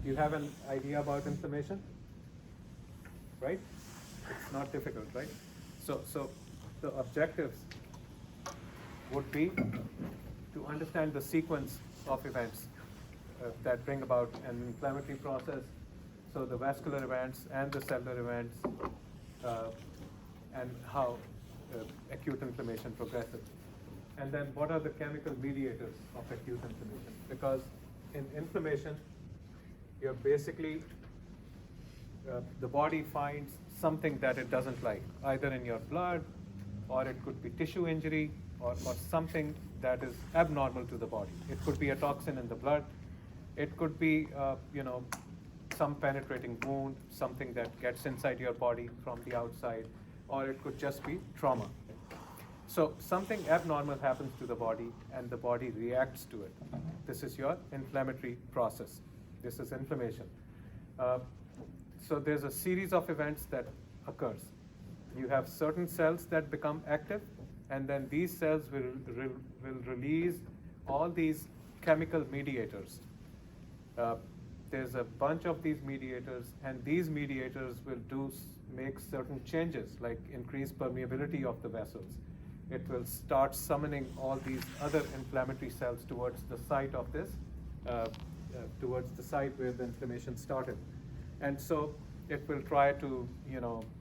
You have an idea about inflammation, right? It's not difficult, right? So the objectives would be to understand the sequence of events that bring about an inflammatory process. So the vascular events and the cellular events, uh, and how acute inflammation progresses. And then what are the chemical mediators of acute inflammation? Because in inflammation, you're basically, the body finds something that it doesn't like, either in your blood, or it could be tissue injury, or something that is abnormal to the body. It could be a toxin in the blood. It could be, some penetrating wound, something that gets inside your body from the outside, or it could just be trauma. So something abnormal happens to the body and the body reacts to it. This is your inflammatory process. This is inflammation. So there's a series of events that occurs. You have certain cells that become active, and then these cells will release all these chemical mediators. There's a bunch of these mediators, and these mediators will make certain changes, like increase permeability of the vessels. It will start summoning all these other inflammatory cells towards the site of this, towards the site where the inflammation started. And so it will try to,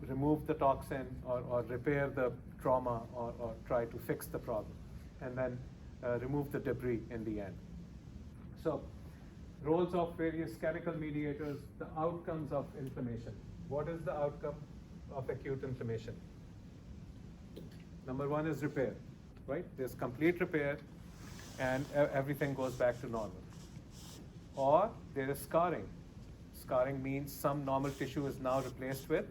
remove the toxin, or repair the trauma, or try to fix the problem, and then remove the debris in the end. So roles of various chemical mediators, the outcomes of inflammation. What is the outcome of acute inflammation? Number one is repair, right? There's complete repair, and everything goes back to normal. Or there is scarring. Scarring means some normal tissue is now replaced with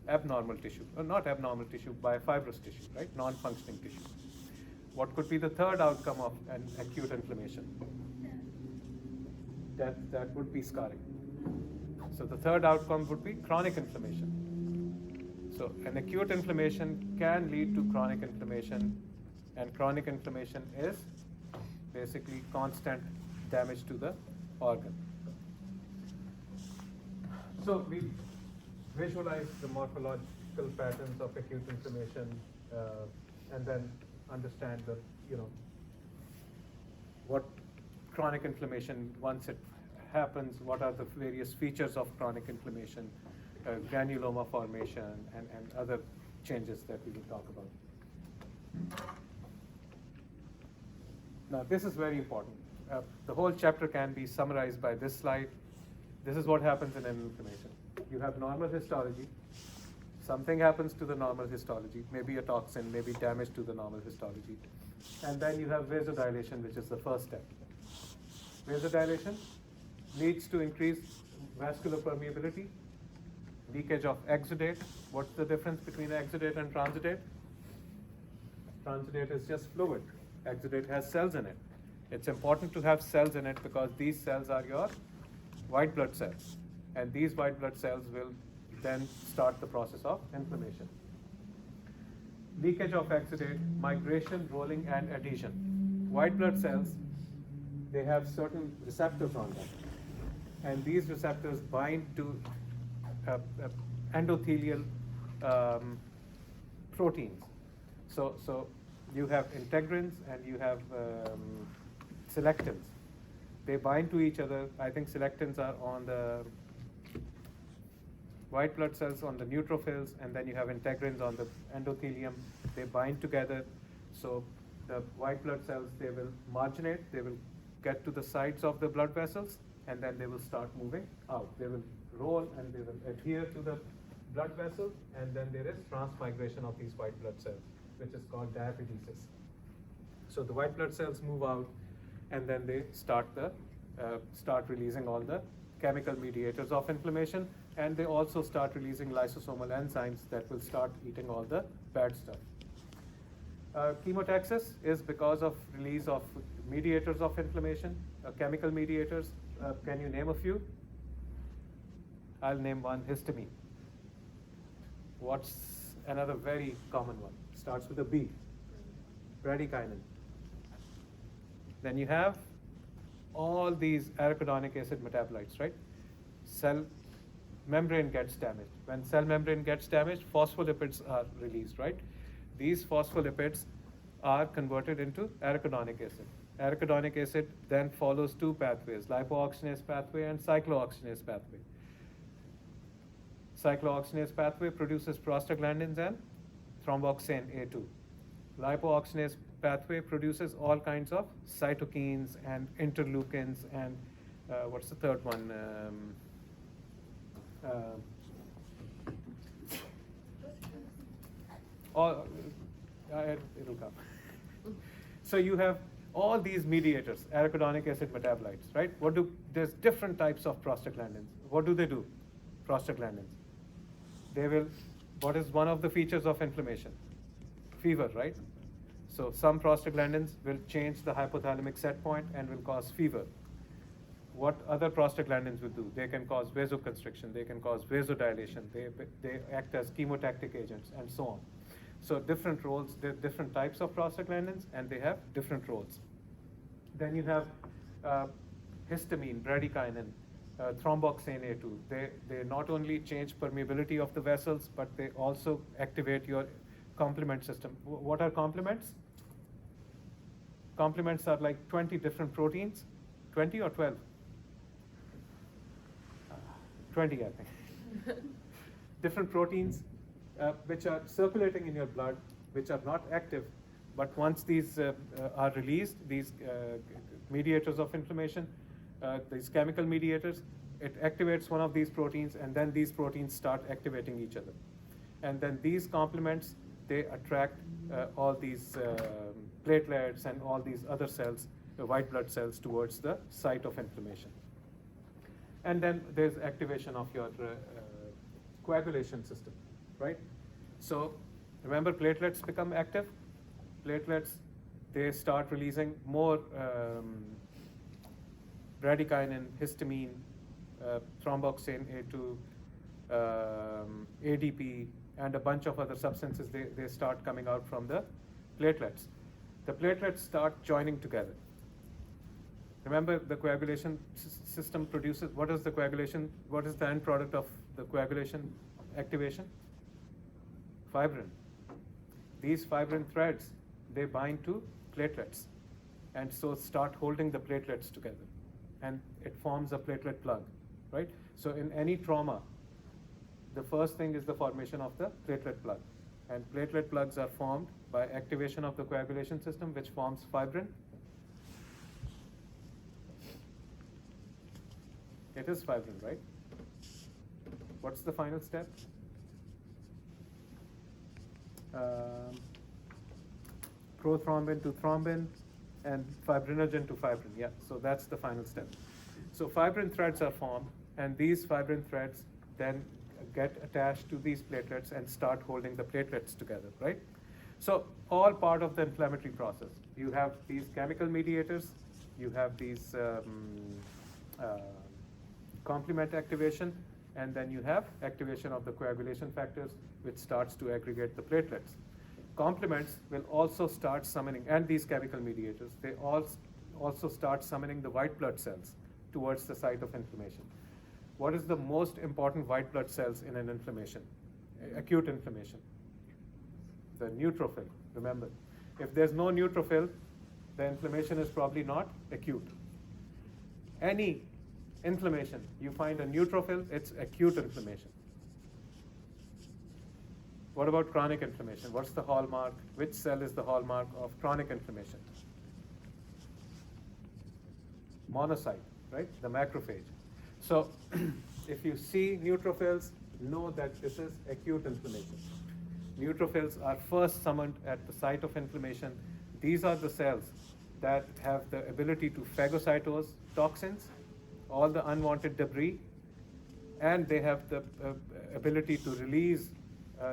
abnormal tissue, or not abnormal tissue, by fibrous tissue, right? Non-functioning tissue. What could be the third outcome of an acute inflammation? That would be scarring. So the third outcome would be chronic inflammation. So an acute inflammation can lead to chronic inflammation, and chronic inflammation is basically constant damage to the organ. So we visualize the morphological patterns of acute inflammation, and then understand the, what chronic inflammation, once it happens, what are the various features of chronic inflammation, granuloma formation, and other changes that we will talk about. Now, this is very important. The whole chapter can be summarized by this slide. This is what happens in an inflammation. You have normal histology. Something happens to the normal histology, maybe a toxin, maybe damage to the normal histology. And then you have vasodilation, which is the first step. Vasodilation leads to increased vascular permeability, leakage of exudate. What's the difference between exudate and transudate? Transudate is just fluid. Exudate has cells in it. It's important to have cells in it because these cells are your white blood cells. And these white blood cells will then start the process of inflammation. Leakage of exudate, migration, rolling, and adhesion. White blood cells, they have certain receptors on them. And these receptors bind to endothelial proteins. So you have integrins and you have selectins. They bind to each other. I think selectins are on the white blood cells, on the neutrophils, and then you have integrins on the endothelium. They bind together. So the white blood cells, they will marginate, they will get to the sides of the blood vessels, and then they will start moving out. They will roll and they will adhere to the blood vessel, and then there is transmigration of these white blood cells, which is called diaphoresis. So the white blood cells move out, and then they start releasing all the chemical mediators of inflammation, and they also start releasing lysosomal enzymes that will start eating all the bad stuff. Chemotaxis is because of release of mediators of inflammation, chemical mediators. Can you name a few? I'll name one, histamine. What's another very common one? Starts with a B, bradykinin. Then you have all these arachidonic acid metabolites, right? cell membrane gets damaged. When cell membrane gets damaged, phospholipids are released, right? These phospholipids are converted into arachidonic acid. Arachidonic acid then follows two pathways, lipooxygenase pathway and cyclooxygenase pathway. Cyclooxygenase pathway produces prostaglandins and thromboxane A2. Lipooxygenase pathway produces all kinds of cytokines and interleukins and what's the third one? It'll come. So you have all these mediators, arachidonic acid metabolites, right? There's different types of prostaglandins. What do? Prostaglandins. What is one of the features of inflammation? Fever, right? So some prostaglandins will change the hypothalamic set point and will cause fever. What other prostaglandins will do? They can cause vasoconstriction, they can cause vasodilation, they act as chemotactic agents, and so on. So different roles, there are different types of prostaglandins, and they have different roles. Then you have histamine, bradykinin, thromboxane A2. They not only change permeability of the vessels, but they also activate your complement system. What are complements? Complements are like 20 different proteins. 20 or 12? 20, I think. Different proteins which are circulating in your blood, which are not active, but once these are released, these mediators of inflammation, these chemical mediators, it activates one of these proteins, and then these proteins start activating each other. And then these complements, they attract all these platelets and all these other cells, the white blood cells, towards the site of inflammation. And then there's activation of your coagulation system, right? So remember, platelets become active. Platelets, they start releasing more bradykinin, histamine, thromboxane A2, ADP, and a bunch of other substances. They start coming out from the platelets. The platelets start joining together. Remember, the coagulation system produces, what is the end product of the coagulation activation? Fibrin. These fibrin threads, they bind to platelets, and so start holding the platelets together, and it forms a platelet plug, right? So in any trauma, the first thing is the formation of the platelet plug, and platelet plugs are formed by activation of the coagulation system, which forms fibrin. It is fibrin, right? What's the final step? Prothrombin to thrombin and fibrinogen to fibrin. Yeah, so that's the final step. So fibrin threads are formed, and these fibrin threads then get attached to these platelets and start holding the platelets together, right? So all part of the inflammatory process. You have these chemical mediators, you have these complement activation, and then you have activation of the coagulation factors, which starts to aggregate the platelets. Complements will also start summoning, and these chemical mediators, they also start summoning the white blood cells towards the site of inflammation. What is the most important white blood cells in an inflammation, acute inflammation? The neutrophil, remember. If there's no neutrophil, the inflammation is probably not acute. Any inflammation, you find a neutrophil, it's acute inflammation. What about chronic inflammation? What's the hallmark? Which cell is the hallmark of chronic inflammation? Monocyte, right? The macrophage. So if you see neutrophils, know that this is acute inflammation. Neutrophils are first summoned at the site of inflammation. These are the cells that have the ability to phagocytose toxins, all the unwanted debris, and they have the ability to release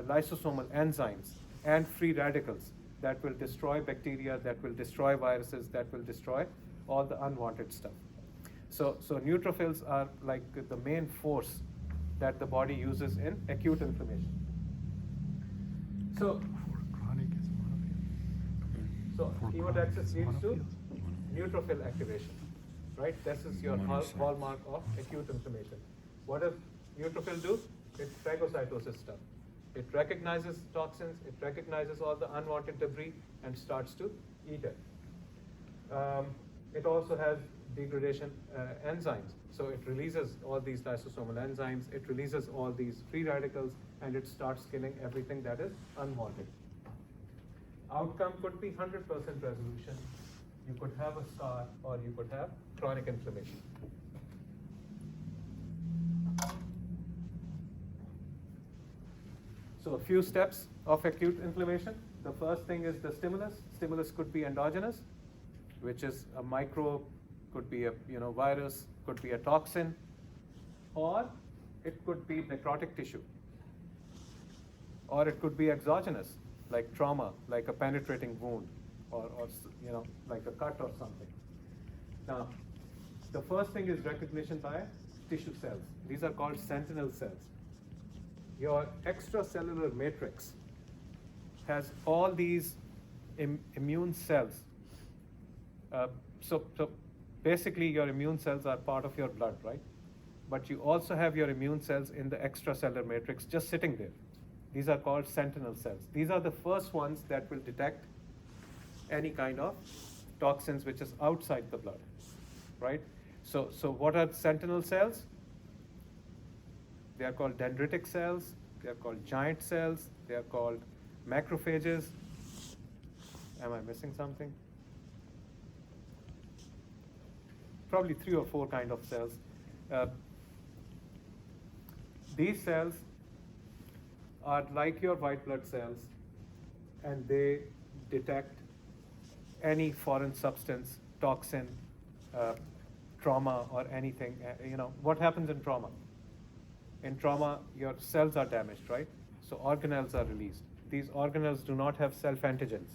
lysosomal enzymes and free radicals that will destroy bacteria, that will destroy viruses, that will destroy all the unwanted stuff. So neutrophils are like the main force that the body uses in acute inflammation. So chemotaxis leads to neutrophil activation, right? This is your hallmark of acute inflammation. What does neutrophil do? It's phagocytosis stuff. It recognizes toxins, it recognizes all the unwanted debris and starts to eat it. It also has degradation enzymes. So it releases all these lysosomal enzymes, it releases all these free radicals, and it starts killing everything that is unwanted. Outcome could be 100% resolution. You could have a scar or you could have chronic inflammation. So a few steps of acute inflammation. The first thing is the stimulus. Stimulus could be endogenous, which is a microbe, could be a virus, could be a toxin, or it could be necrotic tissue, or it could be exogenous, like trauma, like a penetrating wound, or like a cut or something. Now, the first thing is recognition by tissue cells. These are called sentinel cells. Your extracellular matrix has all these immune cells. So basically your immune cells are part of your blood, right? But you also have your immune cells in the extracellular matrix just sitting there. These are called sentinel cells. These are the first ones that will detect any kind of toxins which is outside the blood, right? So what are sentinel cells? They are called dendritic cells, they are called giant cells, they are called macrophages. Am I missing something? Probably 3 or 4 kind of cells. These cells are like your white blood cells, and they detect any foreign substance, toxin, trauma, or anything. What happens in trauma? In trauma, your cells are damaged, right? So organelles are released. These organelles do not have self-antigens.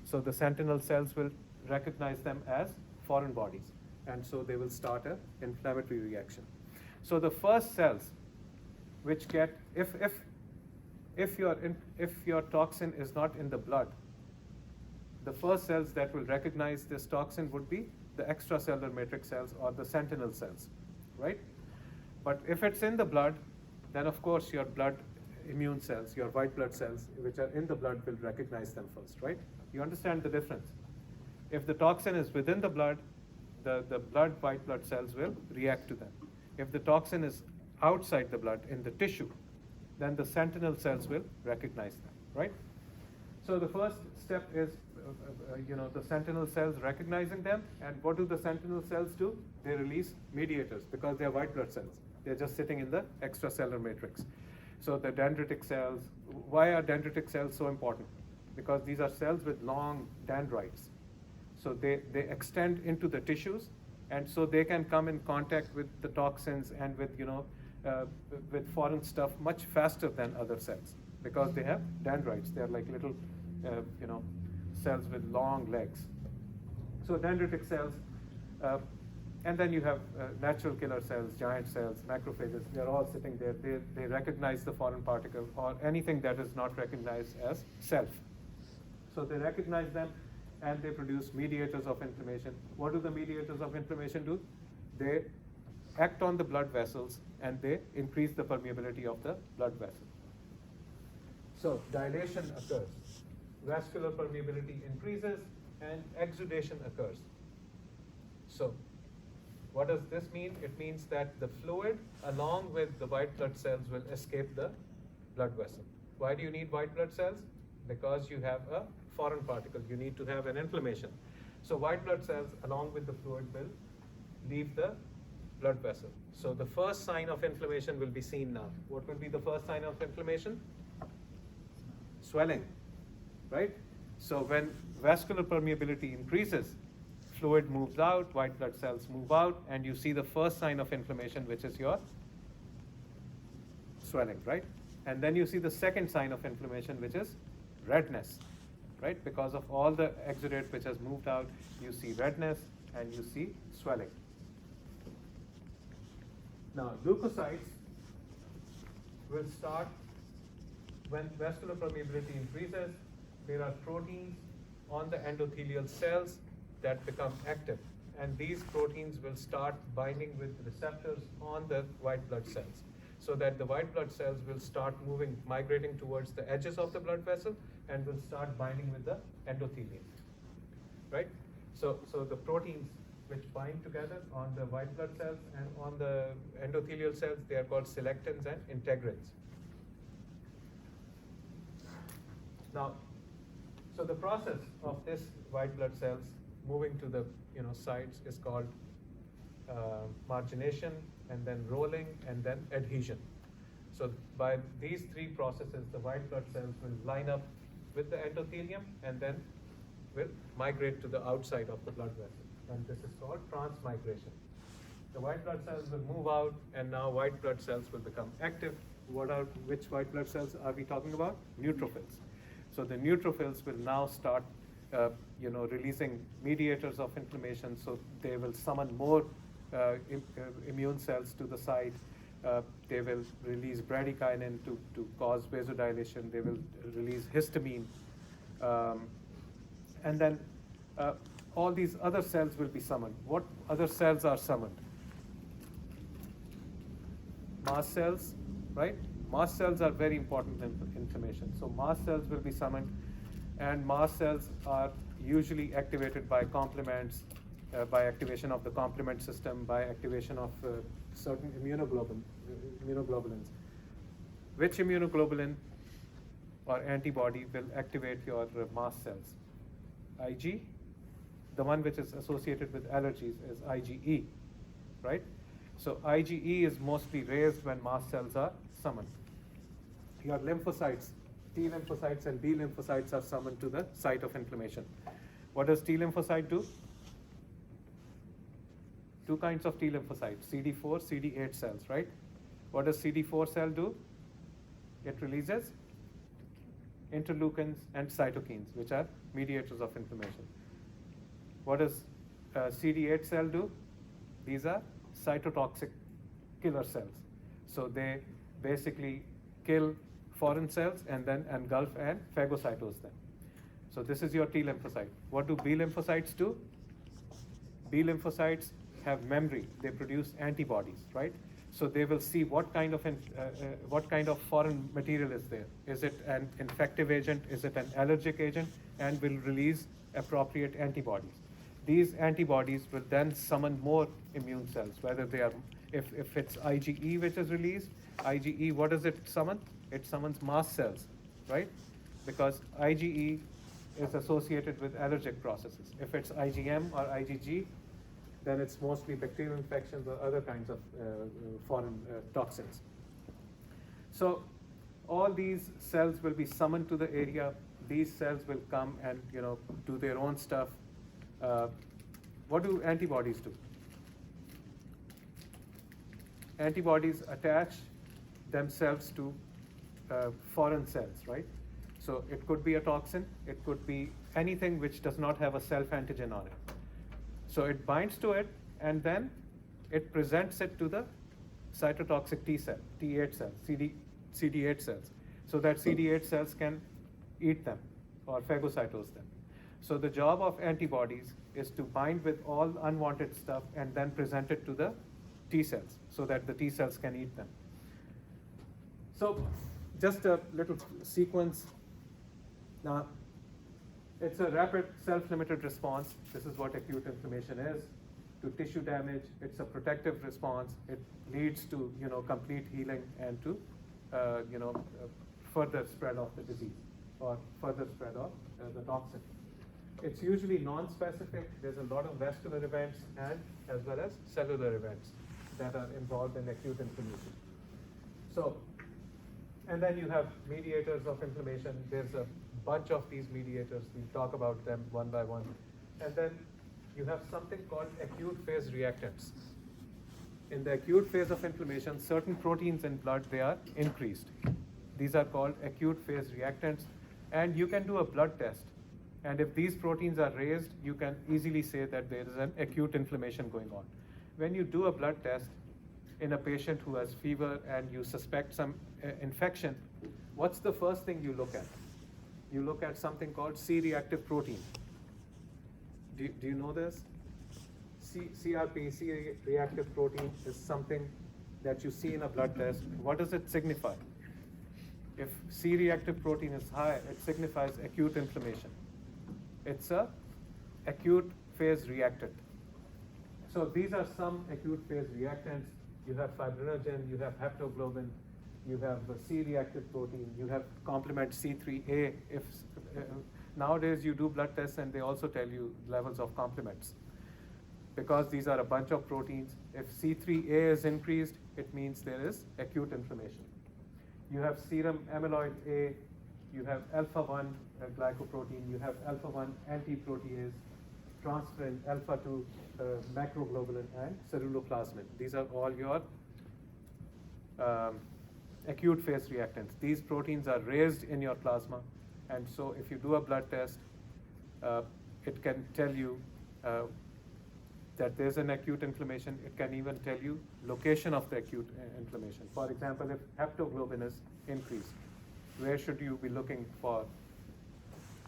So the sentinel cells will recognize them as foreign bodies. And so they will start an inflammatory reaction. So the first cells which get, if your toxin is not in the blood, the first cells that will recognize this toxin would be the extracellular matrix cells or the sentinel cells, right? But if it's in the blood, then of course your blood immune cells, your white blood cells, which are in the blood, will recognize them first, right? You understand the difference? If the toxin is within the blood, the white blood cells will react to them. If the toxin is outside the blood, in the tissue, then the sentinel cells will recognize them, right? So the first step is, the sentinel cells recognizing them. And what do the sentinel cells do? They release mediators because they are white blood cells. They're just sitting in the extracellular matrix. So the dendritic cells, why are dendritic cells so important? Because these are cells with long dendrites. So they extend into the tissues, and so they can come in contact with the toxins and with foreign stuff much faster than other cells because they have dendrites. They're like little, cells with long legs. So dendritic cells, and then you have natural killer cells, giant cells, macrophages. They're all sitting there. They recognize the foreign particle or anything that is not recognized as self. So they recognize them, and they produce mediators of inflammation. What do the mediators of inflammation do? They act on the blood vessels, and they increase the permeability of the blood vessel. So dilation occurs, vascular permeability increases, and exudation occurs. So what does this mean? It means that the fluid along with the white blood cells will escape the blood vessel. Why do you need white blood cells? Because you have a foreign particle. You need to have an inflammation. So white blood cells along with the fluid will leave the blood vessel. So the first sign of inflammation will be seen now. What will be the first sign of inflammation? Swelling, right? So when vascular permeability increases, fluid moves out, white blood cells move out, and you see the first sign of inflammation, which is your swelling, right? And then you see the second sign of inflammation, which is redness, right? Because of all the exudate which has moved out, you see redness and you see swelling. Now, leukocytes will start when vascular permeability increases. There are proteins on the endothelial cells that become active, and these proteins will start binding with receptors on the white blood cells, so that the white blood cells will start moving, migrating towards the edges of the blood vessel and will start binding with the endothelium, right? So the proteins which bind together on the white blood cells and on the endothelial cells, they are called selectins and integrins. Now, so the process of this white blood cells moving to the sides is called margination, and then rolling, and then adhesion. So by these three processes, the white blood cells will line up with the endothelium and then will migrate to the outside of the blood vessel, and this is called transmigration. The white blood cells will move out, and now white blood cells will become active. Which white blood cells are we talking about? Neutrophils. So the neutrophils will now start releasing mediators of inflammation, so they will summon more immune cells to the site. They will release bradykinin to cause vasodilation. They will release histamine. And then all these other cells will be summoned. What other cells are summoned? Mast cells, right? Mast cells are very important in inflammation. So mast cells will be summoned, and mast cells are usually activated by complements, by activation of the complement system, by activation of certain immunoglobulins. Which immunoglobulin or antibody will activate your mast cells? Ig, the one which is associated with allergies is IgE, right? So IgE is mostly raised when mast cells are summoned. Your lymphocytes, T lymphocytes and B lymphocytes are summoned to the site of inflammation. What does T lymphocyte do? Two kinds of T lymphocytes, CD4, CD8 cells, right? What does CD4 cell do? It releases interleukins and cytokines, which are mediators of inflammation. What does CD8 cell do? These are cytotoxic killer cells. So they basically kill foreign cells and then engulf and phagocytose them. So this is your T lymphocyte. What do B lymphocytes do? B lymphocytes have memory. They produce antibodies, right? So they will see what kind of foreign material is there. Is it an infective agent? Is it an allergic agent? And will release appropriate antibodies. These antibodies will then summon more immune cells, whether they are, if it's IgE which is released, IgE, what does it summon? It summons mast cells, right? Because IgE is associated with allergic processes. If it's IgM or IgG, then it's mostly bacterial infections or other kinds of foreign toxins. So all these cells will be summoned to the area. These cells will come and do their own stuff. What do antibodies do? Antibodies attach themselves to foreign cells, right? So it could be a toxin, it could be anything which does not have a self-antigen on it. So it binds to it, and then it presents it to the cytotoxic T cell, T8 cells, CD8 cells, so that CD8 cells can eat them or phagocytose them. So the job of antibodies is to bind with all unwanted stuff and then present it to the T cells so that the T cells can eat them. So just a little sequence. Now, it's a rapid self-limited response. This is what acute inflammation is. To tissue damage, it's a protective response. It leads to complete healing and to further spread of the disease or further spread of the toxin. It's usually non-specific. There's a lot of vascular events and as well as cellular events that are involved in acute inflammation. So, and then you have mediators of inflammation. There's a bunch of these mediators. We'll talk about them one by one. And then you have something called acute phase reactants. In the acute phase of inflammation, certain proteins in blood, they are increased. These are called acute phase reactants. And you can do a blood test. And if these proteins are raised, you can easily say that there is an acute inflammation going on. When you do a blood test in a patient who has fever and you suspect some infection, what's the first thing you look at? You look at something called C-reactive protein. Do you know this? CRP, C-reactive protein, is something that you see in a blood test. What does it signify? If C-reactive protein is high, it signifies acute inflammation. It's a acute phase reactant. So these are some acute phase reactants. You have fibrinogen, you have haptoglobin, you have C-reactive protein, you have complement C3A. Nowadays you do blood tests and they also tell you levels of complements. Because these are a bunch of proteins, if C3A is increased, it means there is acute inflammation. You have serum amyloid A, you have alpha-1 glycoprotein, you have alpha-1 antiprotease, transferrin, alpha-2 macroglobulin, and ceruloplasmin. These are all your acute phase reactants. These proteins are raised in your plasma, and so if you do a blood test, it can tell you that there's an acute inflammation. It can even tell you location of the acute inflammation. For example, if haptoglobin is increased, where should you be looking for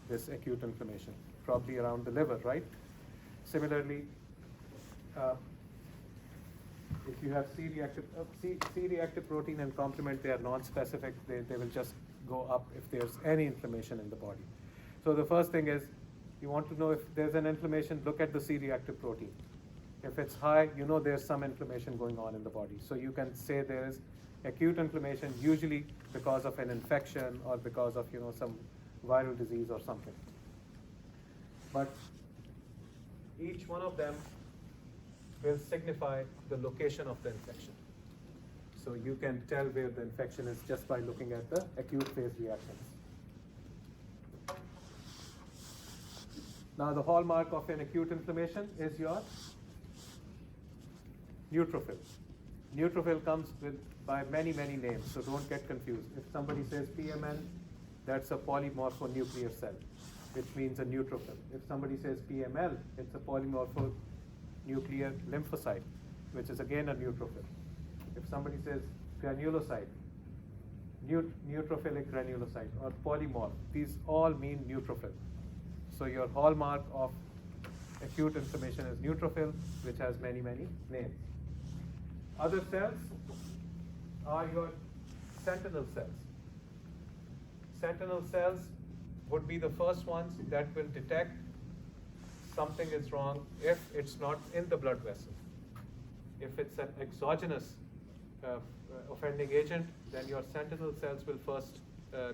this acute inflammation? Probably around the liver, right? Similarly, if you have C-reactive protein and complement, they are non-specific. They will just go up if there's any inflammation in the body. So the first thing is, you want to know if there's an inflammation, look at the C-reactive protein. If it's high, you know there's some inflammation going on in the body. So you can say there is acute inflammation, usually because of an infection or because of some viral disease or something. But each one of them will signify the location of the infection. So you can tell where the infection is just by looking at the acute phase reactions. Now the hallmark of an acute inflammation is your neutrophil. Neutrophil comes by many names, so don't get confused. If somebody says PMN, that's a polymorphonuclear cell, which means a neutrophil. If somebody says PML, it's a polymorphonuclear lymphocyte, which is again a neutrophil. If somebody says granulocyte, neutrophilic granulocyte, or polymorph, these all mean neutrophil. So your hallmark of acute inflammation is neutrophil, which has many names. Other cells are your sentinel cells. Sentinel cells would be the first ones that will detect something is wrong if it's not in the blood vessel. If it's an exogenous offending agent, then your sentinel cells will first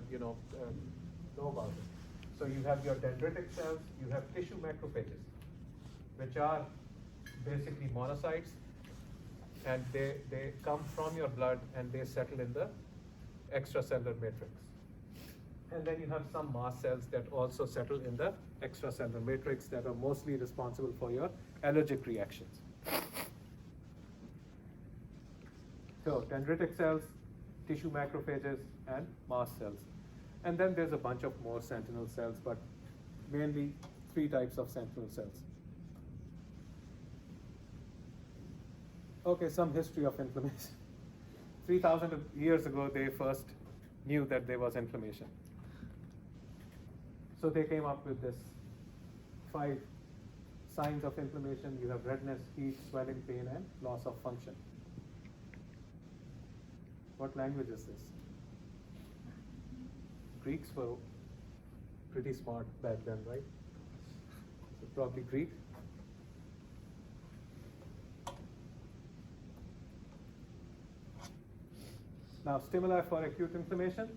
know about it. So you have your dendritic cells, you have tissue macrophages, which are basically monocytes, and they come from your blood and they settle in the extracellular matrix. And then you have some mast cells that also settle in the extracellular matrix that are mostly responsible for your allergic reactions. So dendritic cells, tissue macrophages, and mast cells. And then there's a bunch of more sentinel cells, but mainly 3 types of sentinel cells. Okay, some history of inflammation. 3,000 years ago, they first knew that there was inflammation. So they came up with this 5 signs of inflammation. You have redness, heat, swelling, pain, and loss of function. What language is this? Greeks were pretty smart back then, right? So probably Greek. Now, stimuli for acute inflammation,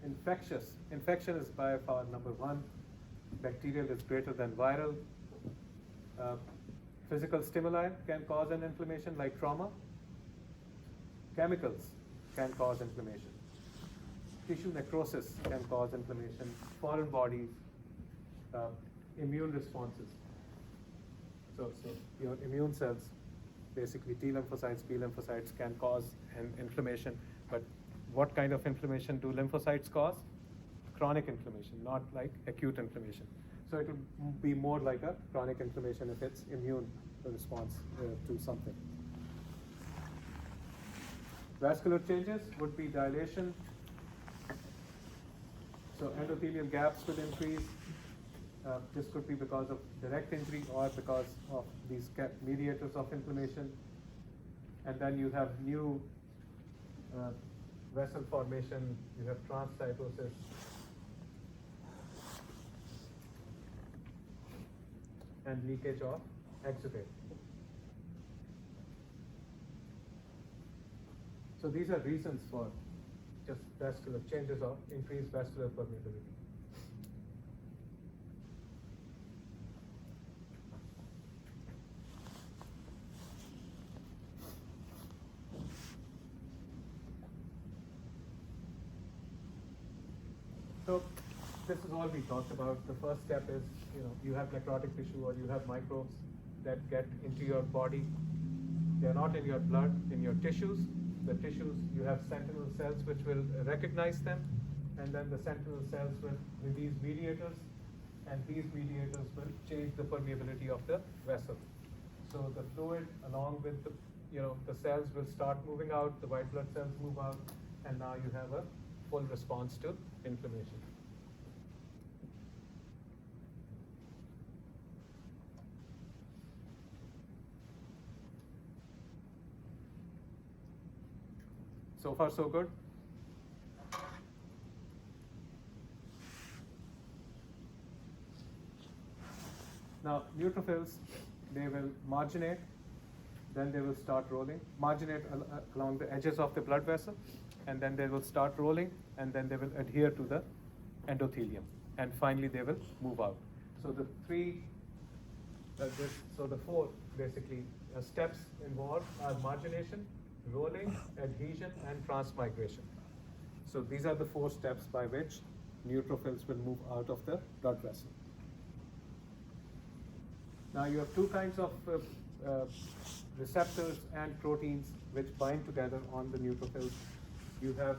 infectious. Infection is by far number 1. Bacterial is greater than viral. Physical stimuli can cause an inflammation like trauma. Chemicals can cause inflammation. Tissue necrosis can cause inflammation. Foreign bodies, immune responses. So your immune cells, basically T lymphocytes, B lymphocytes, can cause an inflammation. But what kind of inflammation do lymphocytes cause? Chronic inflammation, not like acute inflammation. So it will be more like a chronic inflammation if it's immune response to something. Vascular changes would be dilation. So endothelial gaps will increase. This could be because of direct injury or because of these mediators of inflammation. And then you have new vessel formation, you have transcytosis. And leakage of exudate. So these are reasons for just vascular changes of increased vascular permeability. So this is all we talked about. The first step is, you have necrotic tissue or you have microbes that get into your body. They're not in your blood, in your tissues. The tissues, you have sentinel cells which will recognize them, and then the sentinel cells will release mediators, and these mediators will change the permeability of the vessel. So the fluid along with the cells will start moving out, the white blood cells move out, and now you have a full response to inflammation. So far, so good? Now, neutrophils, they will marginate, then they will start rolling, marginate along the edges of the blood vessel, and then they will start rolling, and then they will adhere to the endothelium, and finally they will move out. So the four basically steps involved are margination, rolling, adhesion, and transmigration. So these are the four steps by which neutrophils will move out of the blood vessel. Now you have two kinds of receptors and proteins which bind together on the neutrophils. You have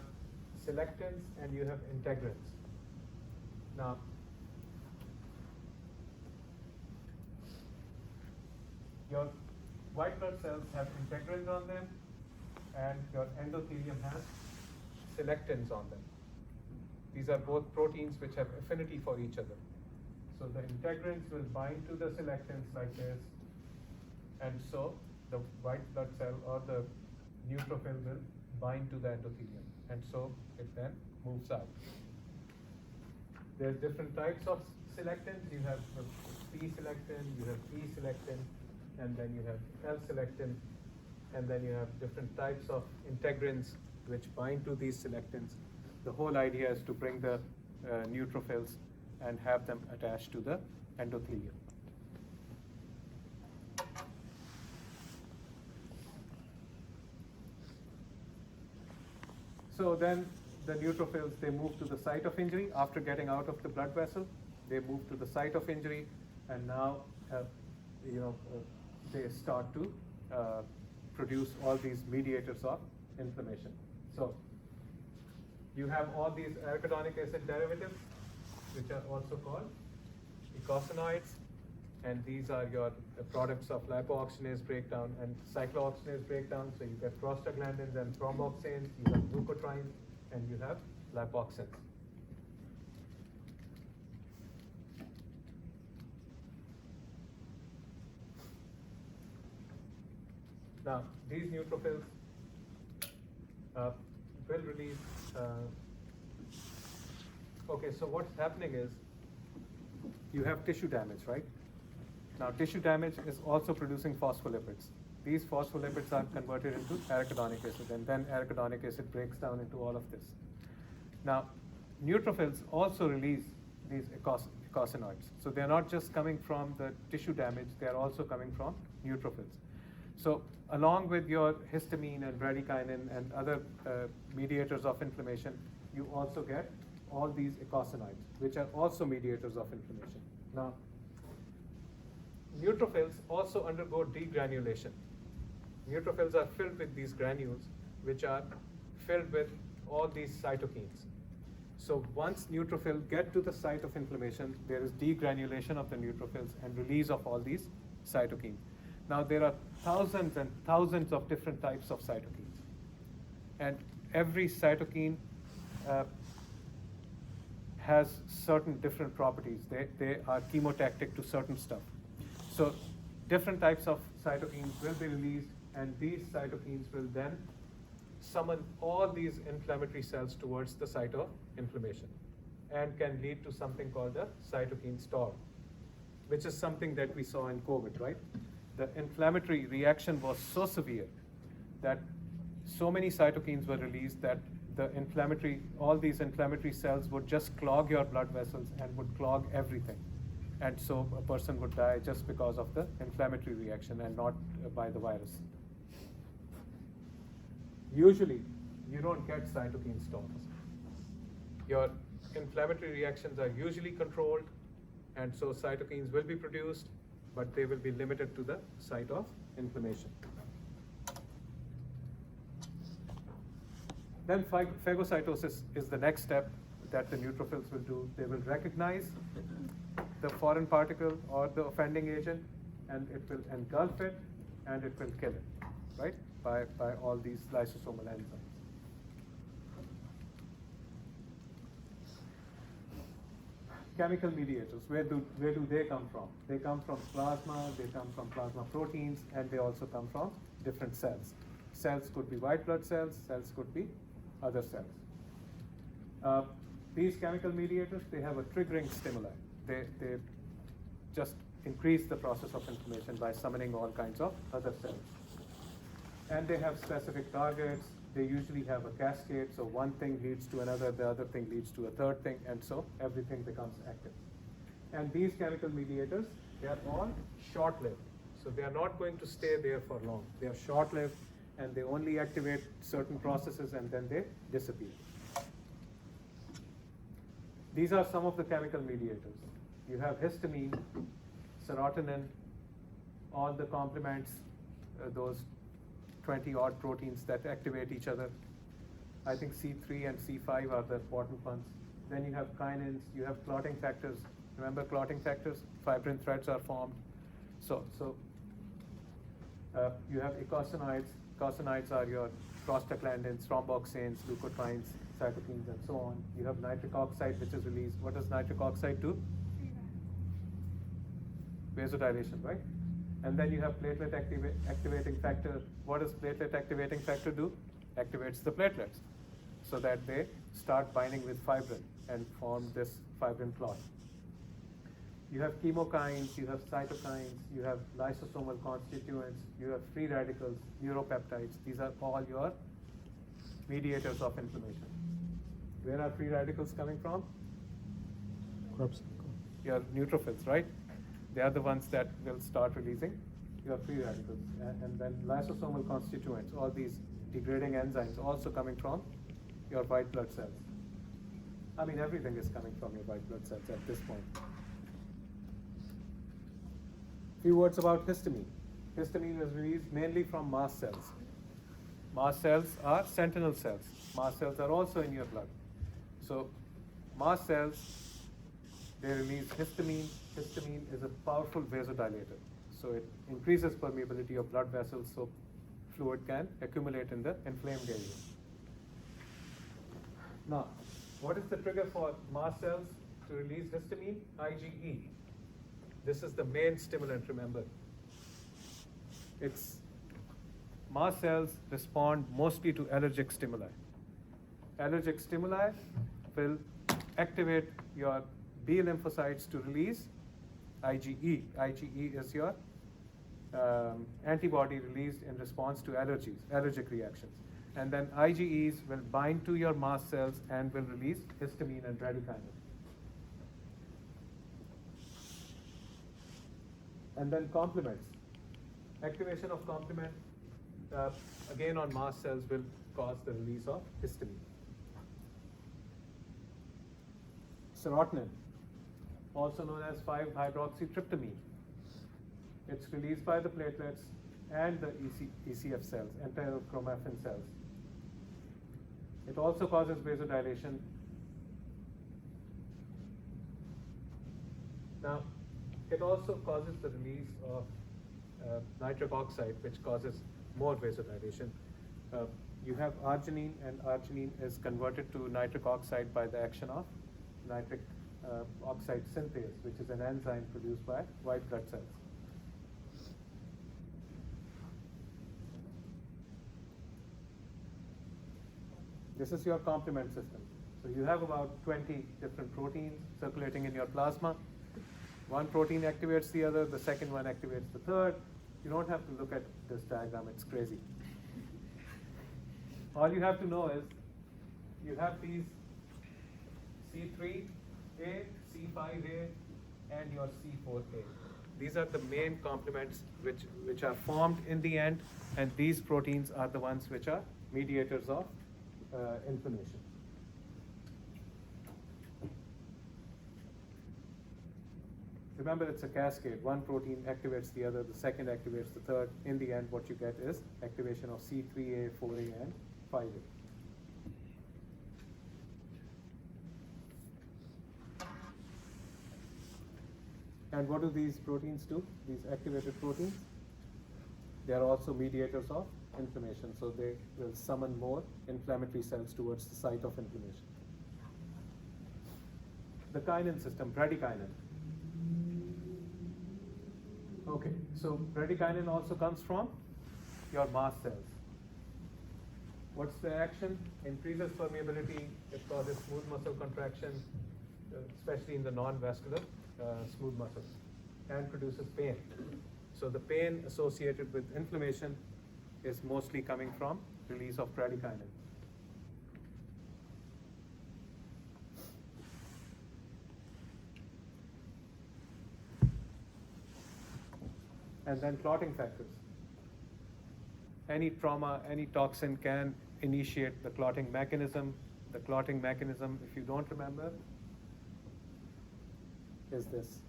selectins and you have integrins. Now, your white blood cells have integrins on them, and your endothelium has selectins on them. These are both proteins which have affinity for each other. So the integrins will bind to the selectins like this, and so the white blood cell or the neutrophil will bind to the endothelium, and so it then moves out. There's different types of selectins. You have P-selectin, you have E-selectin, and then you have L-selectin, and then you have different types of integrins which bind to these selectins. The whole idea is to bring the neutrophils and have them attached to the endothelium. So then the neutrophils, they move to the site of injury. After getting out of the blood vessel, they move to the site of injury, and now they start to produce all these mediators of inflammation. So you have all these arachidonic acid derivatives, which are also called eicosanoids, and these are your products of lipoxygenase breakdown and cyclooxygenase breakdown. So you get prostaglandins and thromboxanes, you have leukotrienes, and you have lipoxins. Now, these neutrophils will release. Okay, so what's happening is you have tissue damage, right? Now, tissue damage is also producing phospholipids. These phospholipids are converted into arachidonic acid, and then arachidonic acid breaks down into all of this. Now, neutrophils also release these eicosanoids. So they're not just coming from the tissue damage, they're also coming from neutrophils. So along with your histamine and bradykinin and other mediators of inflammation, you also get all these eicosanoids, which are also mediators of inflammation. Now, neutrophils also undergo degranulation. Neutrophils are filled with these granules, which are filled with all these cytokines. So once neutrophils get to the site of inflammation, there is degranulation of the neutrophils and release of all these cytokines. Now there are thousands and thousands of different types of cytokines. And every cytokine has certain different properties. They are chemotactic to certain stuff. So different types of cytokines will be released, and these cytokines will then summon all these inflammatory cells towards the site of inflammation and can lead to something called a cytokine storm, which is something that we saw in COVID, right? The inflammatory reaction was so severe that so many cytokines were released that all these inflammatory cells would just clog your blood vessels and would clog everything. And so a person would die just because of the inflammatory reaction and not by the virus. Usually, you don't get cytokine storms. Your inflammatory reactions are usually controlled, and so cytokines will be produced, but they will be limited to the site of inflammation. Then phagocytosis is the next step that the neutrophils will do. They will recognize the foreign particle or the offending agent, and it will engulf it, and it will kill it, right? By all these lysosomal enzymes. Chemical mediators, where do they come from? They come from plasma, they come from plasma proteins, and they also come from different cells. Cells could be white blood cells, cells could be other cells. These chemical mediators, they have a triggering stimuli. They just increase the process of inflammation by summoning all kinds of other cells. And they have specific targets. They usually have a cascade, so one thing leads to another, the other thing leads to a third thing, and so everything becomes active. And these chemical mediators, they are all short-lived. So they are not going to stay there for long. They are short-lived, and they only activate certain processes, and then they disappear. These are some of the chemical mediators. You have histamine, serotonin, all the complements, those 20-odd proteins that activate each other. I think C3 and C5 are the important ones. Then you have kinins, you have clotting factors. Remember clotting factors? Fibrin threads are formed. So you have eicosanoids. Eicosanoids are your prostaglandins, thromboxanes, leukotrienes, cytokines, and so on. You have nitric oxide, which is released. What does nitric oxide do? Vasodilation, right? And then you have platelet activating factor. What does platelet activating factor do? Activates the platelets so that they start binding with fibrin and form this fibrin clot. You have chemokines, you have cytokines, you have lysosomal constituents, you have free radicals, neuropeptides. These are all your mediators of inflammation. Where are free radicals coming from? Krebs cycle. Your neutrophils, right? They are the ones that will start releasing your free radicals. And then lysosomal constituents, all these degrading enzymes also coming from your white blood cells. I mean, everything is coming from your white blood cells at this point. Few words about histamine. Histamine is released mainly from mast cells. Mast cells are sentinel cells. Mast cells are also in your blood. So mast cells, they release histamine. Histamine is a powerful vasodilator. So it increases permeability of blood vessels so fluid can accumulate in the inflamed area. Now, what is the trigger for mast cells to release histamine? IgE. This is the main stimulant, remember. Mast cells respond mostly to allergic stimuli. Allergic stimuli will activate your B lymphocytes to release IgE. IgE is your antibody released in response to allergic reactions. And then IgEs will bind to your mast cells and will release histamine and bradykinin. And then complements. Activation of complement, again on mast cells, will cause the release of histamine. Serotonin, also known as 5-hydroxytryptamine. It's released by the platelets and the ECF cells, enterochromaffin cells. It also causes vasodilation. Now, it also causes the release of nitric oxide, which causes more vasodilation. You have arginine, and arginine is converted to nitric oxide by the action of nitric oxide synthase, which is an enzyme produced by white blood cells. This is your complement system. So you have about 20 different proteins circulating in your plasma. One protein activates the other, the second one activates the third. You don't have to look at this diagram, it's crazy. All you have to know is you have these C3A, C5A, and your C4A. These are the main complements which are formed in the end, and these proteins are the ones which are mediators of inflammation. Remember, it's a cascade. One protein activates the other, the second activates the third. In the end, what you get is activation of C3A, 4A, and 5A. And what do these proteins do? These activated proteins? They are also mediators of inflammation, so they will summon more inflammatory cells towards the site of inflammation. The kinin system, bradykinin. Okay, so bradykinin also comes from your mast cells. What's the action? Increases permeability, it causes smooth muscle contraction, especially in the non-vascular smooth muscles, and produces pain. So the pain associated with inflammation is mostly coming from release of bradykinin. And then clotting factors. Any trauma, any toxin can initiate the clotting mechanism. The clotting mechanism, if you don't remember, is this.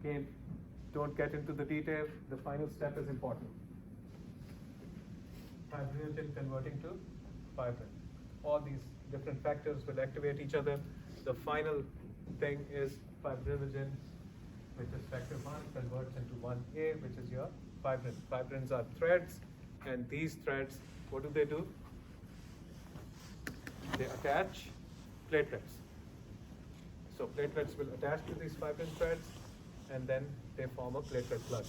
Again, don't get into the detail. The final step is important. Fibrinogen converting to fibrin. All these different factors will activate each other. The final thing is fibrinogen, which is factor 1, converts into 1A, which is your fibrin. Fibrins are threads, and these threads, what do? They attach platelets. So platelets will attach to these fibrin threads, and then they form a platelet plug.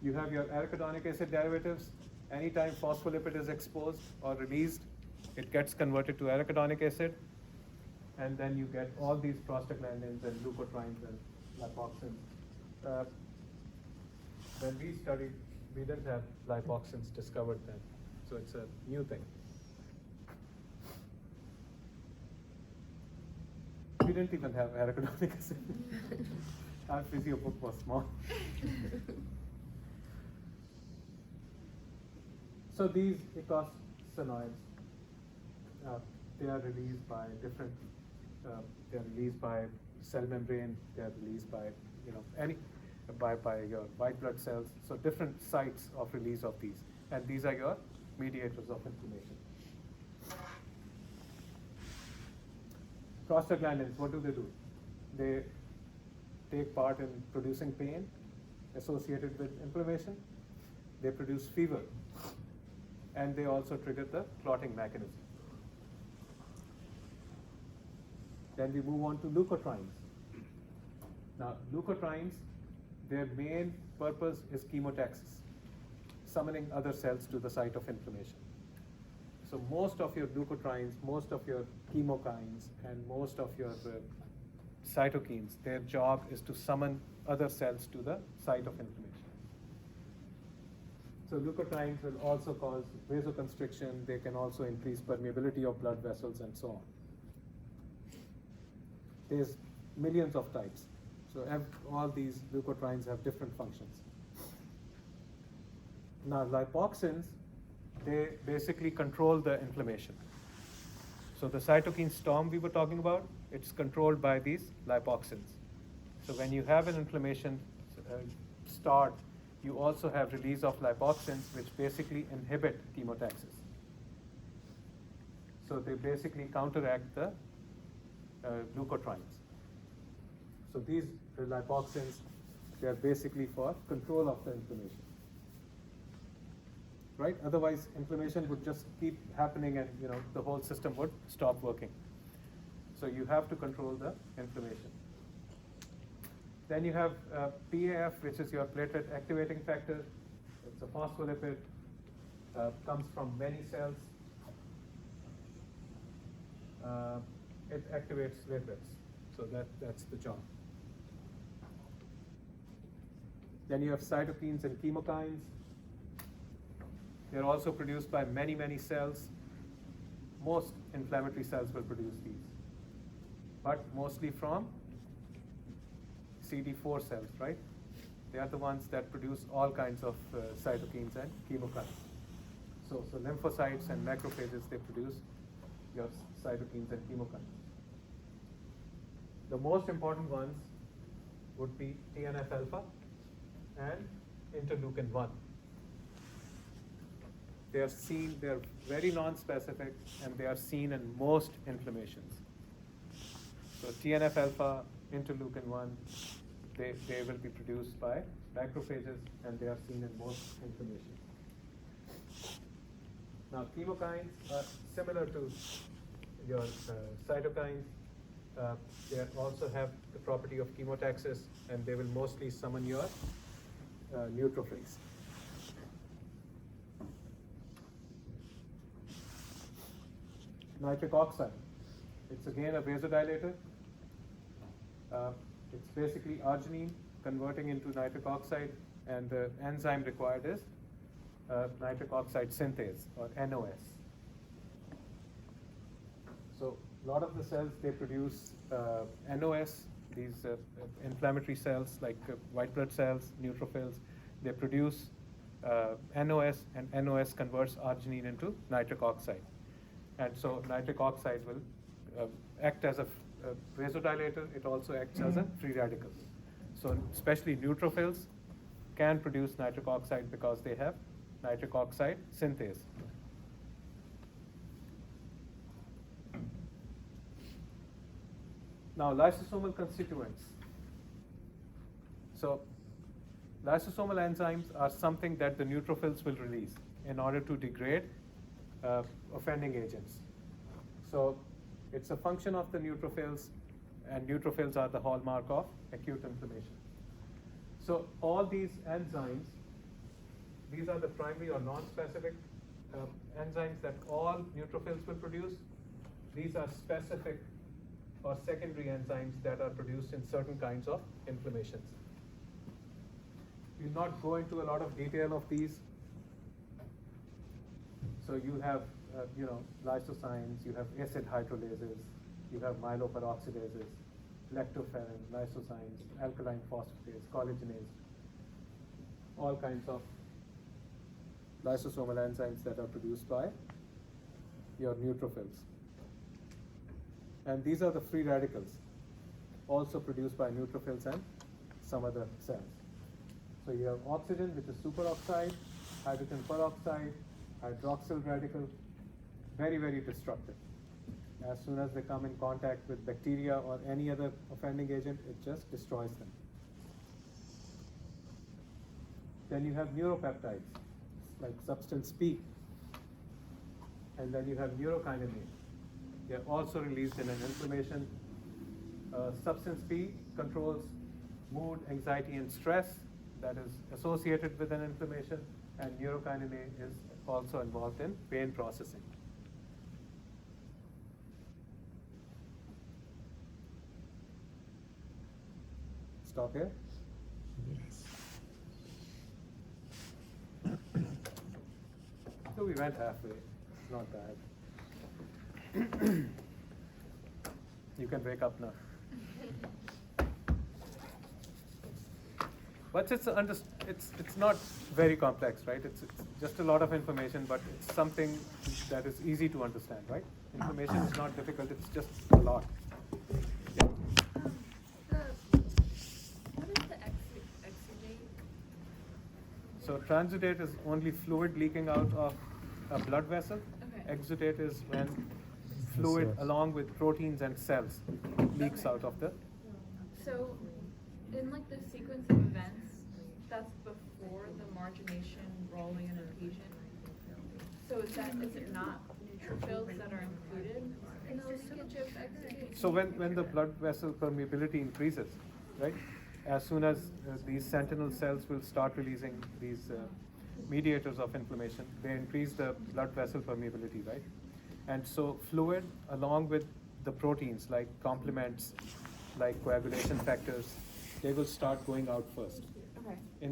You have your arachidonic acid derivatives. Anytime phospholipid is exposed or released, it gets converted to arachidonic acid, and then you get all these prostaglandins and leukotrienes and lipoxins. When we studied, we didn't have lipoxins discovered then, so it's a new thing. We didn't even have arachidonic acid. Our physio book was small. So these eicosanoids, they are released by different, they are released by cell membrane, they are released by, by your white blood cells. So different sites of release of these. And these are your mediators of inflammation. Prostaglandins, what do? They take part in producing pain associated with inflammation. They produce fever. And they also trigger the clotting mechanism. Then we move on to leukotrienes. Now, leukotrienes, their main purpose is chemotaxis, summoning other cells to the site of inflammation. So most of your leukotrienes, most of your chemokines, and most of your cytokines, their job is to summon other cells to the site of inflammation. So leukotrienes will also cause vasoconstriction. They can also increase permeability of blood vessels and so on. There's millions of types. So all these leukotrienes have different functions. Now lipoxins, they basically control the inflammation. So the cytokine storm we were talking about, it's controlled by these lipoxins. So when you have an inflammation start, you also have release of lipoxins, which basically inhibit chemotaxis. So they basically counteract the leukotrienes. So these lipoxins, they are basically for control of the inflammation. right? Otherwise, inflammation would just keep happening, and the whole system would stop working. So you have to control the inflammation. Then you have PAF, which is your platelet activating factor. It's a phospholipid, comes from many cells. It activates platelets, so that's the job. Then you have cytokines and chemokines. They're also produced by many, many cells. Most inflammatory cells will produce these, but mostly from CD4 cells, right? They are the ones that produce all kinds of cytokines and chemokines. So lymphocytes and macrophages, they produce your cytokines and chemokines. The most important ones would be TNF alpha and interleukin 1. They're very non-specific, and they are seen in most inflammations. So TNF alpha, interleukin 1, they will be produced by macrophages, and they are seen in most inflammations. Now, chemokines are similar to your cytokines. They also have the property of chemotaxis, and they will mostly summon your neutrophils. Nitric oxide. It's again a vasodilator. It's basically arginine converting into nitric oxide, and the enzyme required is nitric oxide synthase, or NOS. So a lot of the cells, they produce NOS, these inflammatory cells like white blood cells, neutrophils. They produce NOS, and NOS converts arginine into nitric oxide. And so nitric oxide will act as a vasodilator. It also acts as a free radical. So especially neutrophils can produce nitric oxide because they have nitric oxide synthase. Now, lysosomal constituents. So lysosomal enzymes are something that the neutrophils will release in order to degrade offending agents. So it's a function of the neutrophils, and neutrophils are the hallmark of acute inflammation. So all these enzymes, these are the primary or non-specific enzymes that all neutrophils will produce. These are specific or secondary enzymes that are produced in certain kinds of inflammations. We'll not go into a lot of detail of these. So you have, lysosines, you have acid hydrolases, you have myeloperoxidases, lactoferrin, lysosines, alkaline phosphatase, collagenase, all kinds of lysosomal enzymes that are produced by your neutrophils. And these are the free radicals, also produced by neutrophils and some other cells. So you have oxygen, which is superoxide, hydrogen peroxide, hydroxyl radical, very, very destructive. As soon as they come in contact with bacteria or any other offending agent, it just destroys them. Then you have neuropeptides, like substance P. And then you have neurokininase. They are also released in an inflammation. Substance P controls mood, anxiety, and stress that is associated with an inflammation, and neurokininase is also involved in pain processing. Stop here? Yes. So we went halfway. It's not bad. You can wake up now. But it's not very complex, right? It's just a lot of information, but it's something that is easy to understand, right? Information is not difficult, it's just a lot. Yeah. What is the exudate? So transudate is only fluid leaking out of a blood vessel. Okay. Exudate is when fluid Cells. along with proteins and cells leaks Okay. out of the. So, in like the sequence of events, that's before the margination, rolling, and adhesion. So is it not neutrophils that are included in the leakage of exudate? So when the blood vessel permeability increases, right, as soon as these sentinel cells will start releasing these mediators of inflammation, they increase the blood vessel permeability, right? And so fluid along with the proteins like complements, like coagulation factors, they will start going out first. Okay. In